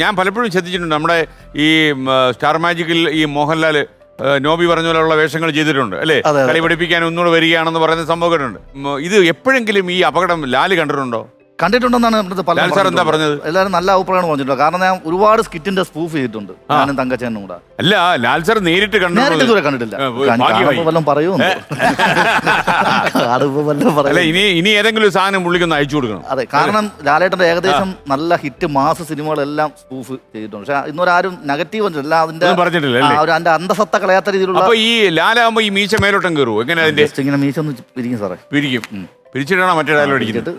ഞാൻ പലപ്പോഴും ശ്രദ്ധിച്ചിട്ടുണ്ട് നമ്മുടെ ഈ സ്റ്റാർ മാജിക്കിൽ ഈ മോഹൻലാൽ നോബി പറഞ്ഞ പോലെയുള്ള വേഷങ്ങൾ ചെയ്തിട്ടുണ്ട് അല്ലേ? കളി പഠിപ്പിക്കാൻ ഒന്നുകൂടെ വരികയാണെന്ന് പറയുന്ന സംഭവം കേട്ടിട്ടുണ്ട്. ഇത് എപ്പോഴെങ്കിലും ഈ അപകടം ലാല് കണ്ടിട്ടുണ്ടോ? കണ്ടിട്ടുണ്ടെന്നാണ് എന്താ പറഞ്ഞത്? എല്ലാവരും നല്ല അഭിപ്രായമാണ് പറഞ്ഞിട്ടുണ്ട്. കാരണം ഞാൻ ഒരുപാട് സ്കിറ്റിന്റെ സ്പൂഫ് ചെയ്തിട്ടുണ്ട് ഞാനും തങ്കച്ചേനും കൂടെ. അല്ല, ലാൽ സാർ നേരിട്ട് കണ്ടിട്ടില്ല. വല്ലതും പറയൂ. അല്ല, ഇനി ഏതെങ്കിലും സാധനം പുള്ളിക്കൊന്ന് അയച്ചു കൊടുക്കണം. അതെ, കാരണം ലാലേട്ടന്റെ ഏകദേശം നല്ല ഹിറ്റ് മാസ സിനിമകളെല്ലാം സ്പൂഫ് ചെയ്തിട്ടുണ്ട്. പക്ഷെ ഇന്നൊരാരും നെഗറ്റീവ് എല്ലാം അതിന്റെ അതിന്റെ അന്തസത്ത കളയാത്ത രീതിയിലുള്ള. അപ്പൊ ഈ ലാലാകുമ്പോ ഈ മീശ മേലോട്ടം കയറുമോ? എങ്ങനെ അതിന്റെ ഇങ്ങനെ മീശ ഒന്ന് പിരിക്കും സാറേ. പിരിക്കും. പിരിച്ചിട്ടാണോ മറ്റേ ഡയലോഗ് അടിക്കുന്നത്?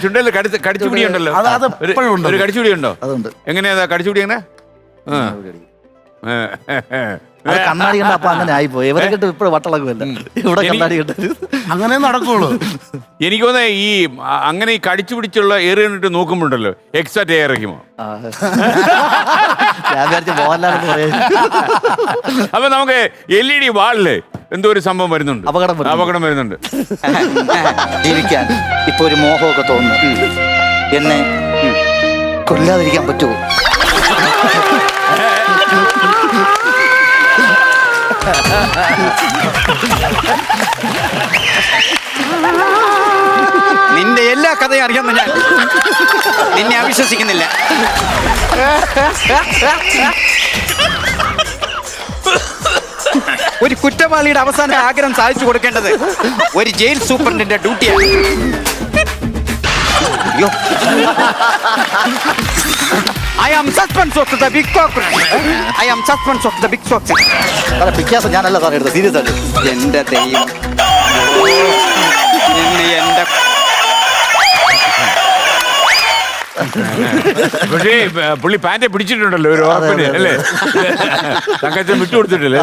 ചുണ്ടേല് കടിച്ചുപിടി ഉണ്ടല്ലോ, ഒരു കടിച്ചുപിടി ഉണ്ടോ? എങ്ങനെയാ കടിച്ചുപിടി? എങ്ങനെ കണ്ണാടി കണ്ട അപ്പൊ അങ്ങനെ ആയിപ്പോയി. ഇവരെ കിട്ടും ഇപ്പോഴും വട്ടളക്കുമല്ല ഇവിടെ കണ്ണാടി കിട്ടും. അങ്ങനെ നടക്കുള്ളൂ. എനിക്ക് തോന്നുന്നേ ഈ അങ്ങനെ ഈ കടിച്ചു പിടിച്ചുള്ള എയർ കണ്ടിട്ട് നോക്കുമ്പോണ്ടല്ലോ എക്സ്ട്രാ എയർ ഇറക്കുമോ? അപ്പൊ നമുക്ക് LED വാളില് എന്തോ ഒരു സംഭവം വരുന്നുണ്ട്, അപകടം വരുന്നുണ്ട്. ജീവിക്കാൻ ഇപ്പൊ ഒരു മോഹമൊക്കെ തോന്നുന്നു. എന്നെ കൊല്ലാതിരിക്കാൻ പറ്റുമോ? നിന്റെ എല്ലാ കഥയും അറിയാമെന്ന് ഞാൻ നിന്നെ അവിശ്വസിക്കുന്നില്ല. ഒരു കുറ്റവാളിയുടെ അവസാന ആഗ്രഹം സാധിച്ചു കൊടുക്കേണ്ടത് ഒരു ജയിൽ സൂപ്രണ്ടിന്റെ ഡ്യൂട്ടിയാണ്. I am suspense of the big fox. I am suspense of the big fox. പിക്കാസ് ഞാനല്ല സാറേ എടുത്തത്, സീരിയസ് ആയിട്ട്. എന്റെ ദൈവം, എന്റെ പക്ഷേ പുള്ളി പാൻറെ പിടിച്ചിട്ടുണ്ടല്ലോ ഒരു ഉറപ്പിന് അല്ലേ? തങ്കച്ചൻ വിട്ടുകൊടുത്തിട്ടില്ലേ?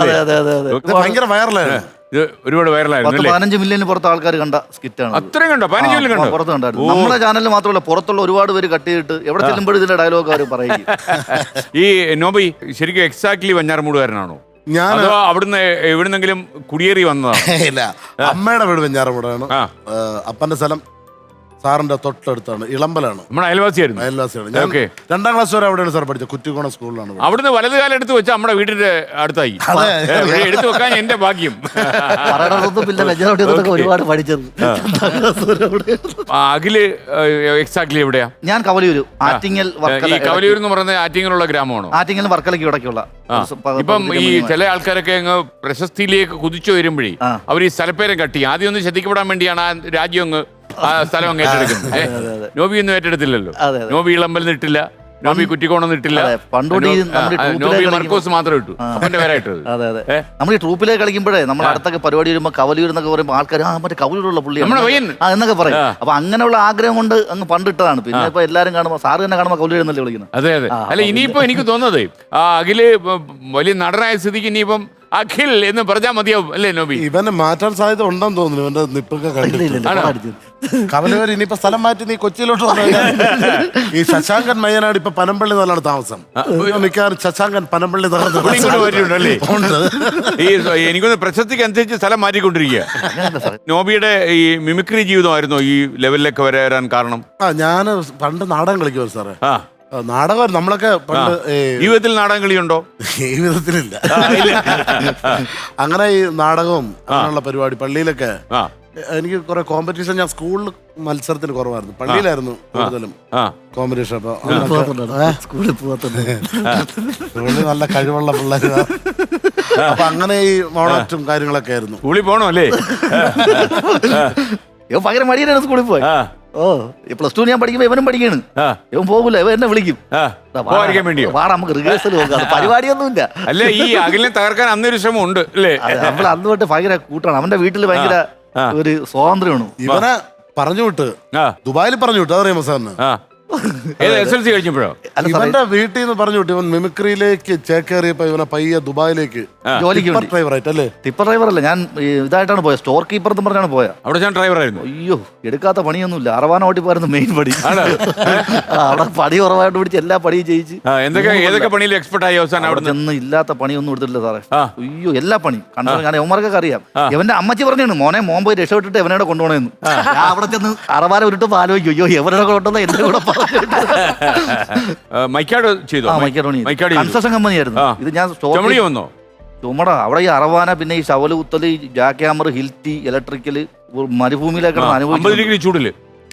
ഭയങ്കര വൈറലാണ്. ഇത് ഒരുപാട് വൈറലായിരുന്നു. 15 മില്യന് പുറത്ത് ആൾക്കാർ കണ്ട സ്കിറ്റാണ്. അത്രയും കണ്ടോ? 15 മില്യൻ കണ്ടോ? പുറത്ത് കണ്ടായിരുന്നു. നമ്മുടെ ചാനലിൽ മാത്രമല്ല, പുറത്തുള്ള ഒരുപാട് പേര് കട്ട് ചെയ്തിട്ട് എവിടെ ചെല്ലുമ്പോഴും ഇതിന്റെ ഡയലോഗ് അവർ പറയും. ഈ നോബി ശരിക്കും എക്സാക്ട്ലി വെഞ്ഞാറമൂടുകാരനാണോ? അതോ അവിടുന്ന് എവിടുന്നെങ്കിലും കുടിയേറി വന്നതാണ്? ഇല്ല, അമ്മയുടെ വീട് വെഞ്ഞാറമൂടാണ്. അപ്പന്റെ സ്ഥലം സാറിന്റെ തൊട്ടടുത്താണ്, ഇളമ്പലാണ്. നമ്മുടെ അയൽവാസിയാണ്. ഞാൻ 2ാം ക്ലാസ് വരെ അവിടെയാണ് സാർ പഠിച്ചത്, കുറ്റിക്കോണ സ്കൂളിലാണ്. അവിടുന്ന് വലത് കാലം എടുത്ത് വെച്ചാൽ നമ്മുടെ വീടിന്റെ അടുത്തായി. എടുത്തു വെക്കാൻ എന്റെ ഭാഗ്യം. ഒരുപാട് പഠിച്ചത്. അഖില് എക്സാക്ട്ലി എവിടെയാ? ഞാൻ കവലിയൂര്, ആറ്റിങ്ങൽ. കവലിയൂർ എന്ന് പറയുന്നത് ആറ്റിങ്ങലുള്ള ഗ്രാമമാണോ? ആറ്റിങ്ങൽ വർക്കലയ്ക്ക് ഇടയ്ക്കുള്ള. ഇപ്പം ഈ ചില ആൾക്കാരൊക്കെ അങ്ങ് പ്രശസ്തിയിലേക്ക് കുതിച്ചു വരുമ്പോഴേ അവർ ഈ സ്ഥലപ്പേരം കട്ടി ആദ്യം ഒന്ന് ശ്രദ്ധിക്കപ്പെടാൻ വേണ്ടിയാണ് ആ രാജ്യം അങ്ങ് ആ സ്ഥലം അങ്ങ് ഏറ്റെടുക്കുന്നത്. നോബി ഒന്നും ഏറ്റെടുത്തില്ലല്ലോ. നോബി ഇളമ്പൽ ഇട്ടില്ല, നോബി കുറ്റിക്കോണം ഇട്ടില്ല, നോബി മർക്കോസ് മാത്രം ഇട്ടു. അവന്റെ പേരായിട്ടത്. നമ്മൾ ഈ ട്രൂപ്പിലേക്ക് കളിക്കുമ്പോഴേ നമ്മൾ അടുത്തൊക്കെ പരിപാടി വരുമ്പോൾ കവലിയൂർ എന്നൊക്കെ പറയുമ്പോൾ ആൾക്കാർ മറ്റേ കവലിയൂരുള്ള പുള്ളി എന്നൊക്കെ പറയും. അപ്പൊ അങ്ങനെയുള്ള ആഗ്രഹം കൊണ്ട് അങ്ങ് പണ്ടിട്ടതാണ്. പിന്നെ ഇപ്പൊ എല്ലാരും കാണുമ്പോൾ സാറ് തന്നെ കാണുമ്പോൾ കവലിയൂർ എന്നല്ലേ വിളിക്കുന്നത്. അതെ അതെ. അല്ല, ഇനിയിപ്പോ എനിക്ക് തോന്നുന്നത് ആ അഖില് വലിയ നടനായ സ്ഥിതിക്ക് ഇനിയിപ്പം അഖിൽ എന്ന് പറഞ്ഞാൽ മതിയാവും അല്ലേ നോബി? ഇവനെ മാറ്റാൻ സാധ്യത ഉണ്ടെന്ന് തോന്നുന്നു. ഇവന്റെ നിപ്പൊക്കെ കണ്ടില്ല. കവലൂർ ഇനിയിപ്പോ സ്ഥലം മാറ്റി നീ കൊച്ചിയിലോട്ട് വന്നു. ഈ ശശാങ്കൻ മയ്യനാട് ഇപ്പൊ പനമ്പള്ളി നല്ലാണ് താമസം. മിക്കവാറും ശശാങ്കൻ പനമ്പള്ളി വരുന്നുണ്ടല്ലേ? എനിക്കൊന്ന് പ്രശസ്തിക്ക് അനുസരിച്ച് സ്ഥലം മാറ്റിക്കൊണ്ടിരിക്കുക. നോബിയുടെ ഈ മിമിക്രി ജീവിതമായിരുന്നോ ഈ ലെവലിലേക്ക് വരാൻ കാരണം? ഞാൻ പണ്ട് നാടകം കളിക്കുമോ സാറേ? നാടകം നമ്മളൊക്കെ പണ്ട്. ജീവിതത്തിൽ നാടകം കളിയുണ്ടോ? ജീവിതത്തിലില്ല. അങ്ങനെ ഈ നാടകവും അങ്ങനെയുള്ള പരിപാടി പള്ളിയിലൊക്കെ എനിക്ക് കുറെ കോമ്പറ്റീഷൻ. ഞാൻ സ്കൂളിൽ മത്സരത്തിന് കുറവായിരുന്നു, പള്ളിയിലായിരുന്നു കൂടുതലും കോമ്പറ്റീഷൻ. അപ്പൊ സ്കൂളിൽ നല്ല കഴിവുള്ള പിള്ളേർ. അപ്പൊ അങ്ങനെ ഈ മോണാക്റ്റും കാര്യങ്ങളൊക്കെ ആയിരുന്നു. സ്കൂളിൽ പോണോ അല്ലേ? ഭയങ്കര മടിയാണ് സ്കൂളിൽ പോയി. +2 ഞാൻ പഠിക്കുമ്പോ ഇവനും പഠിക്കാണ്. ഇവൻ പോകൂല, ഇവൻ എന്നെ വിളിക്കും നമുക്ക് റിഹേഴ്സൽ നോക്കാം. പരിപാടിയൊന്നുമില്ല. അല്ലെ, ഈ അഖിലിനെ തകർക്കാൻ അന്നൊരു ശ്രമം ഉണ്ട് അല്ലേ? നമ്മൾ അന്ന് തൊട്ട് ഭയങ്കര കൂട്ടാണ്. അവന്റെ വീട്ടിൽ ഭയങ്കര ഒരു സ്വാതന്ത്ര്യമാണ്. ഇവനെ പറഞ്ഞു വിട്ട് ദുബായിൽ പറഞ്ഞു വിട്ടു. അതറിയാമോ സാറിന്? SLC കഴിഞ്ഞപ്പോഴോ? ഇവന്റെ വീട്ടിൽ നിന്ന് പറഞ്ഞു വിട്ടു. ഇവൻ മിമിക്രിയിലേക്ക് ചേക്കേറിയപ്പോ ഇവനെ പയ്യെ ദുബായിലേക്ക് ജോലിക്ക് ഡ്രൈവറായിട്ടല്ലേ? ടിപ്പർ ഡ്രൈവറല്ല, ഞാൻ ഇതായിട്ടാണ് പോയത്, സ്റ്റോർ കീപ്പർ എന്ന് പറഞ്ഞാണ് പോയത്. അവിടെ ഞാൻ ഡ്രൈവറായിരുന്നു. അയ്യോ, എടുക്കാത്ത പണിയൊന്നുമില്ല. അറവാന ഓട്ടിപ്പായിരുന്നു മെയിൻ പണി. അവിടെ പണി കുറവായിട്ട് പിടിച്ച് എല്ലാ പണിയും ചെയ്യിച്ച്. ഏതൊക്കെ പണിയിൽ എക്സ്പെർട്ട് ആയി അവസാനം? അവിടെ ചെന്ന് ഇല്ലാത്ത പണിയൊന്നും എടുത്തിട്ടില്ല സാറേ. അയ്യോ, എല്ലാ പണി കണ്ടോ. ഞാൻ യവന്മാർക്കൊക്കെ അറിയാം. ഇവന്റെ അമ്മച്ചി പറഞ്ഞാണ് മോൻ പോയി രക്ഷപ്പെട്ടിട്ട് എവനോടെ കൊണ്ടുപോകണമെന്ന്. ഞാൻ അവിടെ ചെന്ന് അറവാന ഉരുട്ടുമ്പോൾ ആലോചിക്കും, അയ്യോ എവനോടെ കൊണ്ടുവന്ന എന്റെ കൂടെ മൈക്കാട് ചെയ്തു കൺസ്ട്രക്ഷൻ കമ്പനിയായിരുന്നു ഇത്. ഞാൻ ചുമടി വന്നോ? ചുമട അവിടെ ഈ അറവാന, പിന്നെ ഈ ശവല് കുത്തല്, ജാക്ക് ഹാമർ, ഹിൽറ്റി, ഇലക്ട്രിക്കല്, മരുഭൂമിയിലൊക്കെ അനുഭവിച്ചു. 50 ഡിഗ്രി ചൂടില്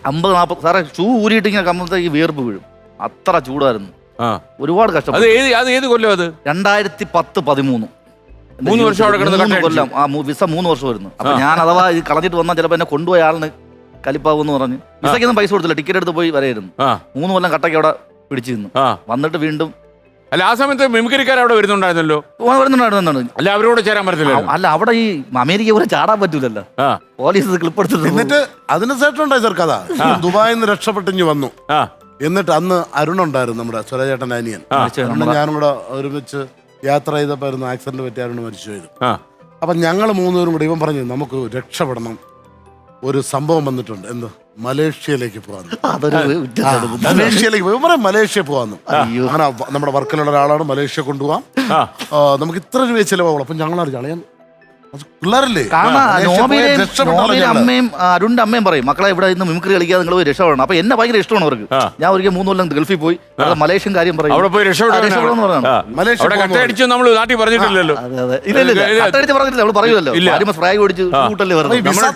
50-40 സാറേ ഷൂ ഊരിയിട്ട് ഇങ്ങനെ കമ്പത്തേക്ക് വിയർപ്പ് വീഴും, അത്ര ചൂടായിരുന്നു. ഒരുപാട് കഷ്ടപ്പെട്ടു. അത് ഏത് കൊല്ലം? അത് 2010-13. 3 വർഷം അവിടെ കിടന്ന് കൊല്ലം. വിസ 3 വർഷം വരുന്നു. അപ്പൊ ഞാൻ അഥവാ ഇത് കളഞ്ഞിട്ട് വന്നാൽ ചിലപ്പോൾ എന്നെ കൊണ്ടുപോയ ആളിന് കലിപ്പാവെന്ന് പറഞ്ഞ് വിസയ്ക്കൊന്നും പൈസ കൊടുത്തില്ല, ടിക്കറ്റ് എടുത്ത് പോയി വരെയായിരുന്നു. 3 കൊല്ലം കട്ടയ്ക്ക് അവിടെ പിടിച്ചു നിന്നു. വന്നിട്ട് വീണ്ടും അല്ല, ആ സമയത്ത് മിമിക്രിക്കാർ അവിടെ വരുന്നുണ്ടായിരുന്നല്ലോ. വരുന്നുണ്ടായിരുന്നു. അല്ല, അവരോട് ചേരാൻ പറ്റത്തില്ല. അല്ല, അവിടെ ഈ അമേരിക്ക പോലെ ചാടാൻ പറ്റൂലല്ലോ, പോലീസ് ക്ലിപ്പ് എടുത്തിട്ട്. എന്നിട്ട് അതിന് ശേഷം ഉണ്ടായി സാർ കഥ. ദുബായിൽ നിന്ന് രക്ഷപ്പെട്ടിഞ്ഞ് വന്നു. എന്നിട്ട് അന്ന് അരുണുണ്ടായിരുന്നു, നമ്മുടെ സ്വരചേട്ടൻ അനിയൻ. ഞാനും കൂടെ ഒരുമിച്ച് യാത്ര ചെയ്തപ്പോൾ ആക്സിഡന്റ് പറ്റി അരുണ് മരിച്ചു പോയത്. അപ്പൊ ഞങ്ങൾ 3 പേരും കൂടി ഇവൻ പറഞ്ഞു നമുക്ക് രക്ഷപ്പെടണം, ഒരു സംഭവം വന്നിട്ടുണ്ട്, എന്ത് മലേഷ്യയിലേക്ക് പോകാന്ന്. മലേഷ്യയിലേക്ക് പോയി മലേഷ്യ പോകാന്ന്. അങ്ങനെ നമ്മുടെ വർക്കിലുള്ള ഒരാളാണ്, മലേഷ്യ കൊണ്ടുപോകാം, നമുക്ക് ഇത്ര രൂപ ചിലവാകുള്ളൂ. അപ്പൊ ഞങ്ങൾ അറിയാം പിള്ളേരല്ലേ, അമ്മയും അരുണിന്റെ അമ്മയും പറയും മക്കളെ ഇവിടെ ഇന്ന് മിമിക്രി കളിക്കാതെ നിങ്ങൾ പോയി രക്ഷപ്പെടണം. അപ്പൊ എന്നെ ഭയങ്കര ഇഷ്ടമാണ് അവർക്ക്. ഞാൻ ഒരിക്കൽ 3 കൊല്ലം ഗൾഫിൽ പോയി മലേഷ്യൻ കാര്യം പറയും, അവിടെ പോയി രക്ഷപ്പെടണം പറഞ്ഞു. നമ്മൾ നാട്ടിൽ പറഞ്ഞിട്ടില്ലല്ലോ. കട്ടടിച്ച് പറഞ്ഞിട്ടില്ല, നമ്മൾ പറയുമല്ലോ, ഫ്രാഗ് ഓടിച്ച് കൂട്ടല്ലേ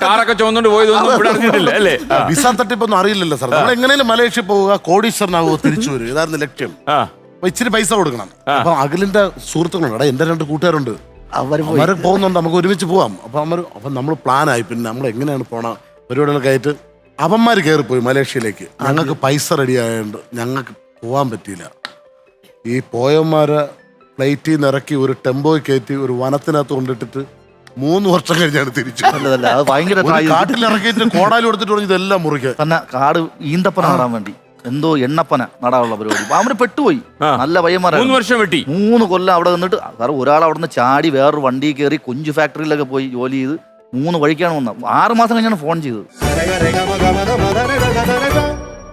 കാറൊക്കെ ചോന്നുകൊണ്ട് പോയതൊന്നും ഇവിടെ അറിഞ്ഞിട്ടില്ല അല്ലേ? വിസ തട്ടിപ്പൊന്നും അറിയില്ലല്ലോ സാർ. നമ്മൾ എങ്ങനെയും മലേഷ്യ പോവുക, കോടീശ്വരനാവുക, തിരിച്ചു വരും, ഇതായിരുന്നു ലക്ഷ്യം. അപ്പൊ ഇച്ചിരി പൈസ കൊടുക്കണം. അപ്പൊ അഖിലിന്റെ സുഹൃത്തുക്കളുണ്ട്, എന്റെ 2 കൂട്ടുകാരുണ്ട്, അവര് പോകുന്നുണ്ട്, നമുക്ക് ഒരുമിച്ച് പോവാം. അപ്പൊ നമ്മൾ പ്ലാനായി. പിന്നെ നമ്മൾ എങ്ങനെയാണ് പോണ പരിപാടികളൊക്കെ ആയിട്ട് അവന്മാര് കയറിപ്പോയി മലേഷ്യയിലേക്ക്. ഞങ്ങൾക്ക് പൈസ റെഡി ആയതുകൊണ്ട് ഞങ്ങൾക്ക് പോവാൻ പറ്റിയില്ല. ഈ പോയന്മാരെ ഫ്ലൈറ്റിൽ നിന്ന് ഇറക്കി ഒരു ടെമ്പോയിൽ കയറ്റി ഒരു വനത്തിനകത്ത് കൊണ്ടിട്ടിട്ട് 3 വർഷം കഴിഞ്ഞാണ് തിരിച്ചു. കാട്ടിലിറക്കിയിട്ട് കോടാലി കൊടുത്തിട്ട് പറഞ്ഞു ഇതെല്ലാം മുറിക്കാൻ. കാട് ഈന്തപ്പന നടാൻ വേണ്ടി എന്തോ എണ്ണപ്പന നടാനുള്ള പരിപാടി. അവര് പെട്ടുപോയി. നല്ല പയ്യന്മാരാണ്. 3 വർഷം വെട്ടി 3 കൊല്ലം അവിടെ നിന്നിട്ട് കാരണം ഒരാൾ അവിടെ നിന്ന് ചാടി വേറൊരു വണ്ടി കയറി കൊഞ്ച് ഫാക്ടറിയിലൊക്കെ പോയി ജോലി ചെയ്ത് 3 വഴിക്കാണ് വന്നത്. 6 മാസം കഴിഞ്ഞാണ് ഫോൺ ചെയ്തത്.